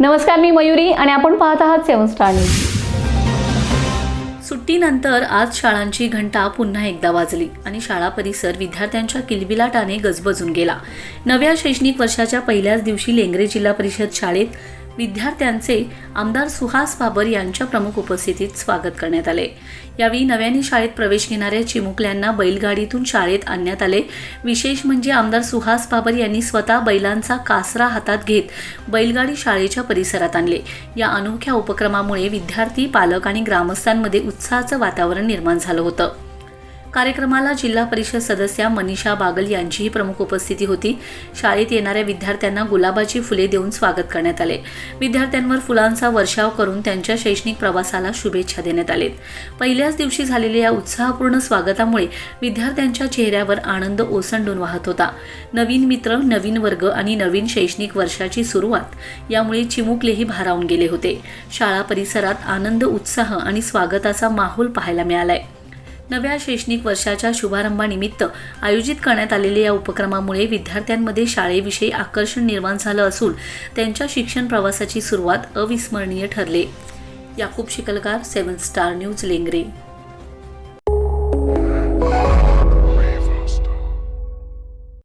नमस्कार, मी मयुरी आणि आपण पाहत आहात 7 स्टार न्यूज। सुट्टीनंतर आज शाळांची घंटा पुन्हा एकदा वाजली आणि शाळा परिसर विद्यार्थ्यांच्या किलबिलाटाने गजबजून गेला। नव्या शैक्षणिक वर्षाच्या पहिल्याच दिवशी लेंगरे जिल्हा परिषद शाळेत विद्यार्थ्यांचे आमदार सुहास बाबर यांच्या प्रमुख उपस्थितीत स्वागत करण्यात आले। यावेळी नव्याने शाळेत प्रवेश घेणाऱ्या चिमुकल्यांना बैलगाडीतून शाळेत आणण्यात आले। विशेष म्हणजे आमदार सुहास बाबर यांनी स्वतः बैलांचा कासरा हातात घेत बैलगाडी शाळेच्या परिसरात आणले। या अनोख्या उपक्रमामुळे विद्यार्थी, पालक आणि ग्रामस्थांमध्ये उत्साहाचं वातावरण निर्माण झालं होतं। कार्यक्रमाला जिल्हा परिषद सदस्या मनीषा बागल यांचीही प्रमुख उपस्थिती होती। शाळेत येणाऱ्या विद्यार्थ्यांना गुलाबाची फुले देऊन स्वागत करण्यात आले। विद्यार्थ्यांवर फुलांचा वर्षाव करून त्यांच्या शैक्षणिक प्रवासाला शुभेच्छा देण्यात आल्या। पहिल्याच दिवशी झालेल्या या उत्साहपूर्ण स्वागतामुळे विद्यार्थ्यांच्या चेहऱ्यावर आनंद ओसंडून वाहत होता। नवीन मित्र, नवीन वर्ग आणि नवीन शैक्षणिक वर्षाची सुरुवात यामुळे चिमुकलेही भारावून गेले होते। शाळा परिसरात आनंद, उत्साह आणि स्वागताचा माहोल पाहायला मिळालाय। नव्या शैक्षणिक वर्षाच्या शुभारंभानिमित्त आयोजित करण्यात आलेल्या या उपक्रमामुळे विद्यार्थ्यांमध्ये शाळेविषयी आकर्षण निर्माण झालं असून त्यांच्या शिक्षण प्रवासाची सुरुवात अविस्मरणीय ठरले। Yakub Shikalgar, 7 star news, Lengare.